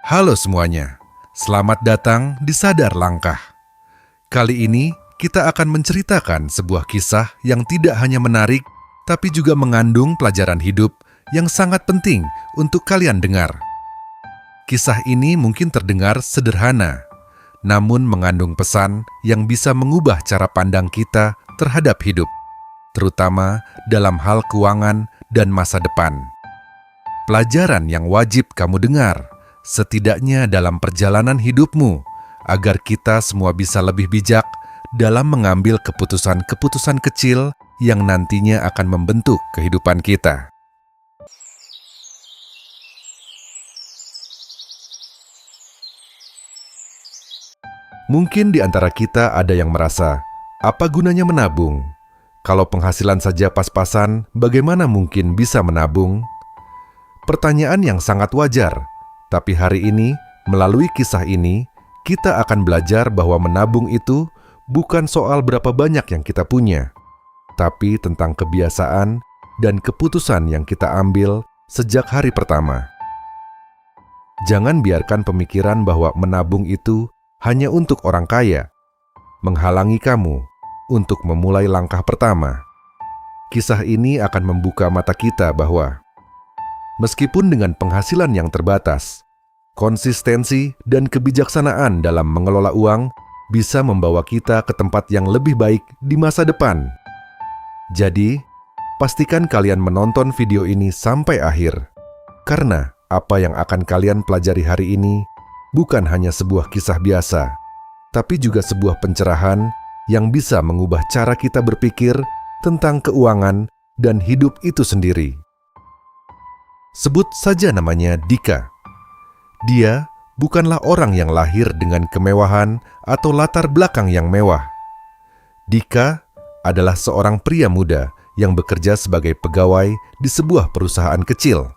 Halo semuanya, selamat datang di Sadar Langkah. Kali ini kita akan menceritakan sebuah kisah yang tidak hanya menarik, tapi juga mengandung pelajaran hidup yang sangat penting untuk kalian dengar. Kisah ini mungkin terdengar sederhana, namun mengandung pesan yang bisa mengubah cara pandang kita terhadap hidup, terutama dalam hal keuangan dan masa depan. Pelajaran yang wajib kamu dengar, setidaknya dalam perjalanan hidupmu, agar kita semua bisa lebih bijak dalam mengambil keputusan-keputusan kecil yang nantinya akan membentuk kehidupan kita. Mungkin di antara kita ada yang merasa, apa gunanya menabung? Kalau penghasilan saja pas-pasan, bagaimana mungkin bisa menabung? Pertanyaan yang sangat wajar, tapi hari ini, melalui kisah ini, kita akan belajar bahwa menabung itu bukan soal berapa banyak yang kita punya, tapi tentang kebiasaan dan keputusan yang kita ambil sejak hari pertama. Jangan biarkan pemikiran bahwa menabung itu hanya untuk orang kaya menghalangi kamu untuk memulai langkah pertama. Kisah ini akan membuka mata kita bahwa meskipun dengan penghasilan yang terbatas, konsistensi dan kebijaksanaan dalam mengelola uang bisa membawa kita ke tempat yang lebih baik di masa depan. Jadi, pastikan kalian menonton video ini sampai akhir, karena apa yang akan kalian pelajari hari ini bukan hanya sebuah kisah biasa, tapi juga sebuah pencerahan yang bisa mengubah cara kita berpikir tentang keuangan dan hidup itu sendiri. Sebut saja namanya Dika. Dia bukanlah orang yang lahir dengan kemewahan atau latar belakang yang mewah. Dika adalah seorang pria muda yang bekerja sebagai pegawai di sebuah perusahaan kecil.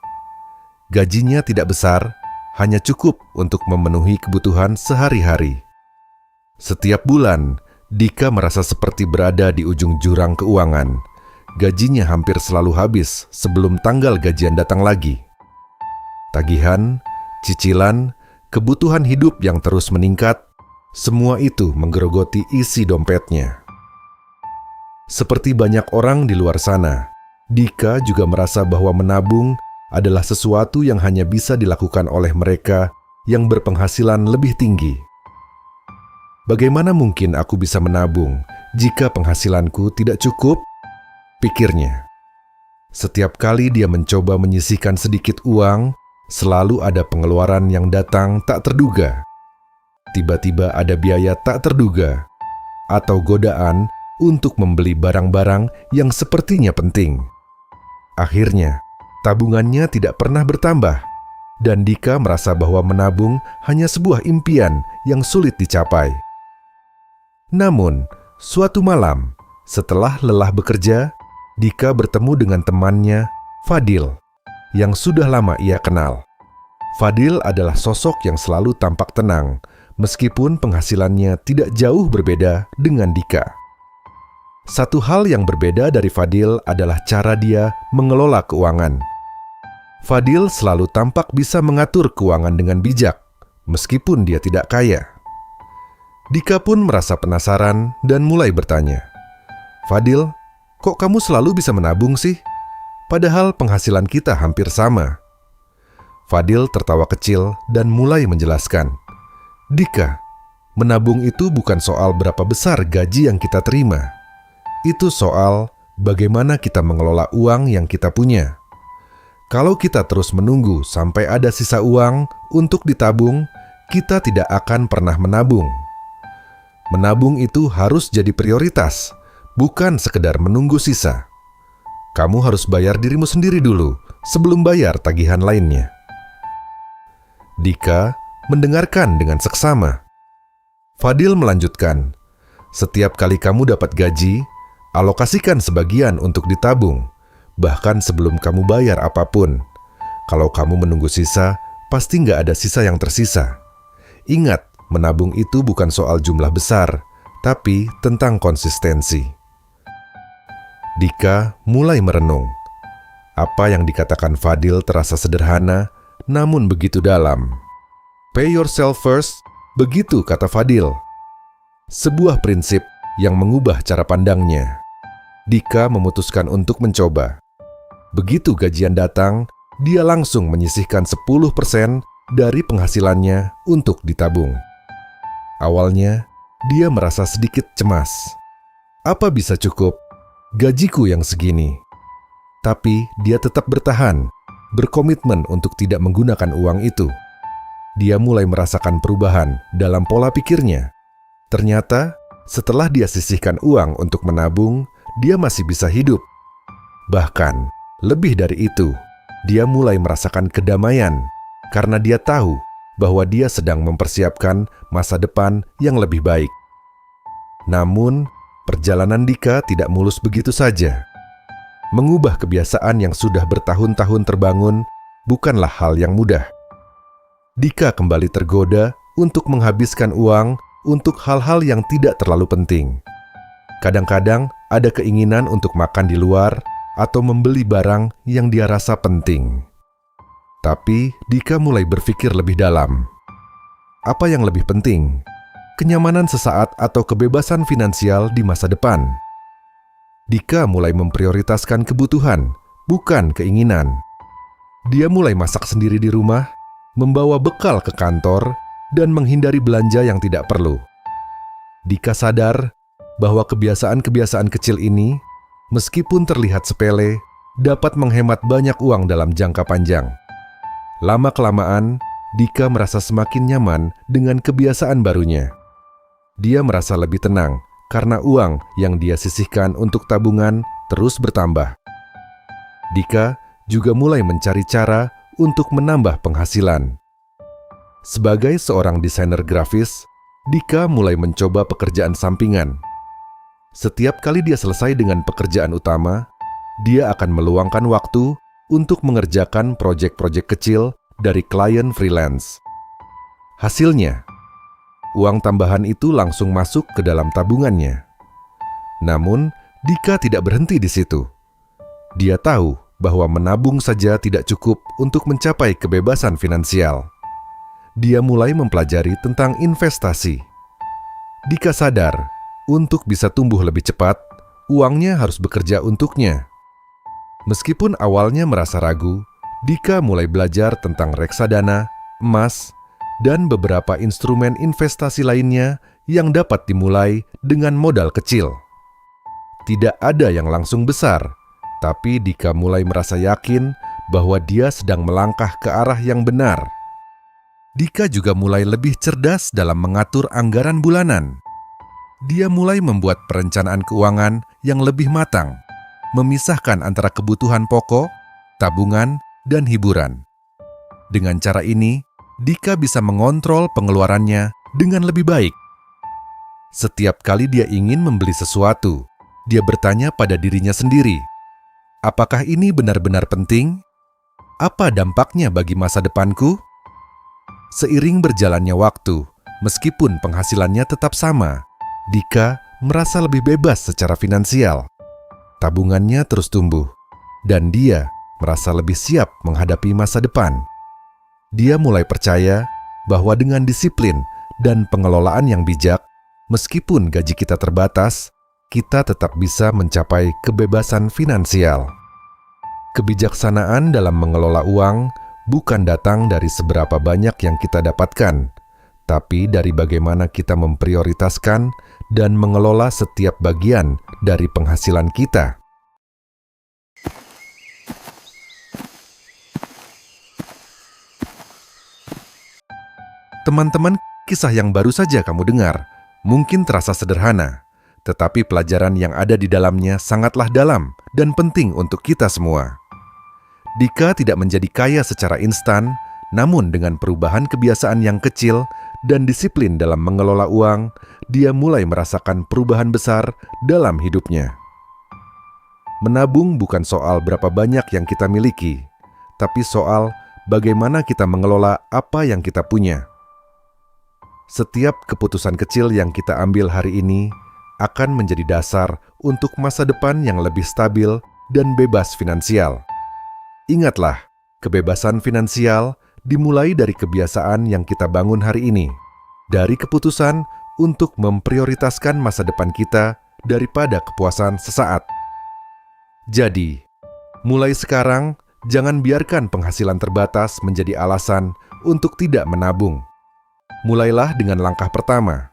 Gajinya tidak besar, hanya cukup untuk memenuhi kebutuhan sehari-hari. Setiap bulan, Dika merasa seperti berada di ujung jurang keuangan. Gajinya hampir selalu habis sebelum tanggal gajian datang lagi. Tagihan, cicilan, kebutuhan hidup yang terus meningkat, semua itu menggerogoti isi dompetnya. Seperti banyak orang di luar sana, Dika juga merasa bahwa menabung adalah sesuatu yang hanya bisa dilakukan oleh mereka yang berpenghasilan lebih tinggi. Bagaimana mungkin aku bisa menabung jika penghasilanku tidak cukup? Pikirnya. Setiap kali dia mencoba menyisihkan sedikit uang, selalu ada pengeluaran yang datang tak terduga. Tiba-tiba ada biaya tak terduga, atau godaan untuk membeli barang-barang yang sepertinya penting. Akhirnya, tabungannya tidak pernah bertambah, dan Dika merasa bahwa menabung hanya sebuah impian yang sulit dicapai. Namun, suatu malam, setelah lelah bekerja, Dika bertemu dengan temannya, Fadil, yang sudah lama ia kenal. Fadil adalah sosok yang selalu tampak tenang, meskipun penghasilannya tidak jauh berbeda dengan Dika. Satu hal yang berbeda dari Fadil adalah cara dia mengelola keuangan. Fadil selalu tampak bisa mengatur keuangan dengan bijak, meskipun dia tidak kaya. Dika pun merasa penasaran dan mulai bertanya, "Fadil, kok kamu selalu bisa menabung sih? Padahal penghasilan kita hampir sama." Fadil tertawa kecil dan mulai menjelaskan, "Dika, menabung itu bukan soal berapa besar gaji yang kita terima. Itu soal bagaimana kita mengelola uang yang kita punya. Kalau kita terus menunggu sampai ada sisa uang untuk ditabung, kita tidak akan pernah menabung. Menabung itu harus jadi prioritas, bukan sekedar menunggu sisa. Kamu harus bayar dirimu sendiri dulu sebelum bayar tagihan lainnya." Dika mendengarkan dengan seksama. Fadil melanjutkan, "Setiap kali kamu dapat gaji, alokasikan sebagian untuk ditabung, bahkan sebelum kamu bayar apapun. Kalau kamu menunggu sisa, pasti nggak ada sisa yang tersisa. Ingat, menabung itu bukan soal jumlah besar, tapi tentang konsistensi." Dika mulai merenung. Apa yang dikatakan Fadil terasa sederhana, namun begitu dalam. Pay yourself first, begitu kata Fadil. Sebuah prinsip yang mengubah cara pandangnya. Dika memutuskan untuk mencoba. Begitu gajian datang, dia langsung menyisihkan 10% dari penghasilannya untuk ditabung. Awalnya, dia merasa sedikit cemas. Apa bisa cukup? Gajiku yang segini. Tapi dia tetap bertahan, berkomitmen untuk tidak menggunakan uang itu. Dia mulai merasakan perubahan dalam pola pikirnya. Ternyata, setelah dia sisihkan uang untuk menabung, dia masih bisa hidup. Bahkan, lebih dari itu, dia mulai merasakan kedamaian karena dia tahu bahwa dia sedang mempersiapkan masa depan yang lebih baik. Namun, perjalanan Dika tidak mulus begitu saja. Mengubah kebiasaan yang sudah bertahun-tahun terbangun bukanlah hal yang mudah. Dika kembali tergoda untuk menghabiskan uang untuk hal-hal yang tidak terlalu penting. Kadang-kadang ada keinginan untuk makan di luar atau membeli barang yang dia rasa penting. Tapi Dika mulai berpikir lebih dalam. Apa yang lebih penting? Kenyamanan sesaat atau kebebasan finansial di masa depan? Dika mulai memprioritaskan kebutuhan, bukan keinginan. Dia mulai masak sendiri di rumah, membawa bekal ke kantor, dan menghindari belanja yang tidak perlu. Dika sadar bahwa kebiasaan-kebiasaan kecil ini, meskipun terlihat sepele, dapat menghemat banyak uang dalam jangka panjang. Lama-kelamaan, Dika merasa semakin nyaman dengan kebiasaan barunya. Dia merasa lebih tenang karena uang yang dia sisihkan untuk tabungan terus bertambah. Dika juga mulai mencari cara untuk menambah penghasilan. Sebagai seorang desainer grafis, Dika mulai mencoba pekerjaan sampingan. Setiap kali dia selesai dengan pekerjaan utama, dia akan meluangkan waktu untuk mengerjakan proyek-proyek kecil dari klien freelance. Hasilnya, uang tambahan itu langsung masuk ke dalam tabungannya. Namun, Dika tidak berhenti di situ. Dia tahu bahwa menabung saja tidak cukup untuk mencapai kebebasan finansial. Dia mulai mempelajari tentang investasi. Dika sadar, untuk bisa tumbuh lebih cepat, uangnya harus bekerja untuknya. Meskipun awalnya merasa ragu, Dika mulai belajar tentang reksadana, emas, dan beberapa instrumen investasi lainnya yang dapat dimulai dengan modal kecil. Tidak ada yang langsung besar, tapi Dika mulai merasa yakin bahwa dia sedang melangkah ke arah yang benar. Dika juga mulai lebih cerdas dalam mengatur anggaran bulanan. Dia mulai membuat perencanaan keuangan yang lebih matang, memisahkan antara kebutuhan pokok, tabungan, dan hiburan. Dengan cara ini, Dika bisa mengontrol pengeluarannya dengan lebih baik. Setiap kali dia ingin membeli sesuatu, dia bertanya pada dirinya sendiri, apakah ini benar-benar penting? Apa dampaknya bagi masa depanku? Seiring berjalannya waktu, meskipun penghasilannya tetap sama, Dika merasa lebih bebas secara finansial. Tabungannya terus tumbuh, dan dia merasa lebih siap menghadapi masa depan. Dia mulai percaya bahwa dengan disiplin dan pengelolaan yang bijak, meskipun gaji kita terbatas, kita tetap bisa mencapai kebebasan finansial. Kebijaksanaan dalam mengelola uang bukan datang dari seberapa banyak yang kita dapatkan, tapi dari bagaimana kita memprioritaskan dan mengelola setiap bagian dari penghasilan kita. Teman-teman, kisah yang baru saja kamu dengar mungkin terasa sederhana, tetapi pelajaran yang ada di dalamnya sangatlah dalam dan penting untuk kita semua. Dika tidak menjadi kaya secara instan, namun dengan perubahan kebiasaan yang kecil dan disiplin dalam mengelola uang, dia mulai merasakan perubahan besar dalam hidupnya. Menabung bukan soal berapa banyak yang kita miliki, tapi soal bagaimana kita mengelola apa yang kita punya. Setiap keputusan kecil yang kita ambil hari ini akan menjadi dasar untuk masa depan yang lebih stabil dan bebas finansial. Ingatlah, kebebasan finansial dimulai dari kebiasaan yang kita bangun hari ini, dari keputusan untuk memprioritaskan masa depan kita daripada kepuasan sesaat. Jadi, mulai sekarang, jangan biarkan penghasilan terbatas menjadi alasan untuk tidak menabung. Mulailah dengan langkah pertama.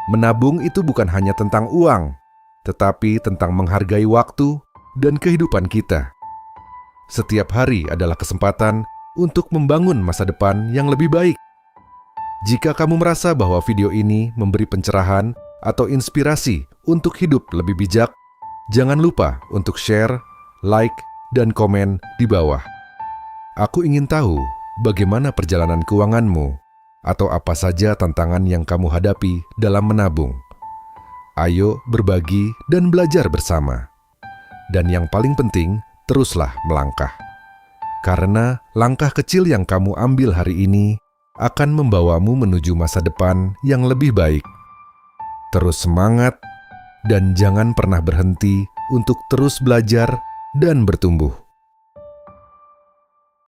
Menabung itu bukan hanya tentang uang, tetapi tentang menghargai waktu dan kehidupan kita. Setiap hari adalah kesempatan untuk membangun masa depan yang lebih baik. Jika kamu merasa bahwa video ini memberi pencerahan atau inspirasi untuk hidup lebih bijak, jangan lupa untuk share, like, dan komen di bawah. Aku ingin tahu bagaimana perjalanan keuanganmu atau apa saja tantangan yang kamu hadapi dalam menabung. Ayo berbagi dan belajar bersama. Dan yang paling penting, teruslah melangkah. Karena langkah kecil yang kamu ambil hari ini akan membawamu menuju masa depan yang lebih baik. Terus semangat dan jangan pernah berhenti untuk terus belajar dan bertumbuh.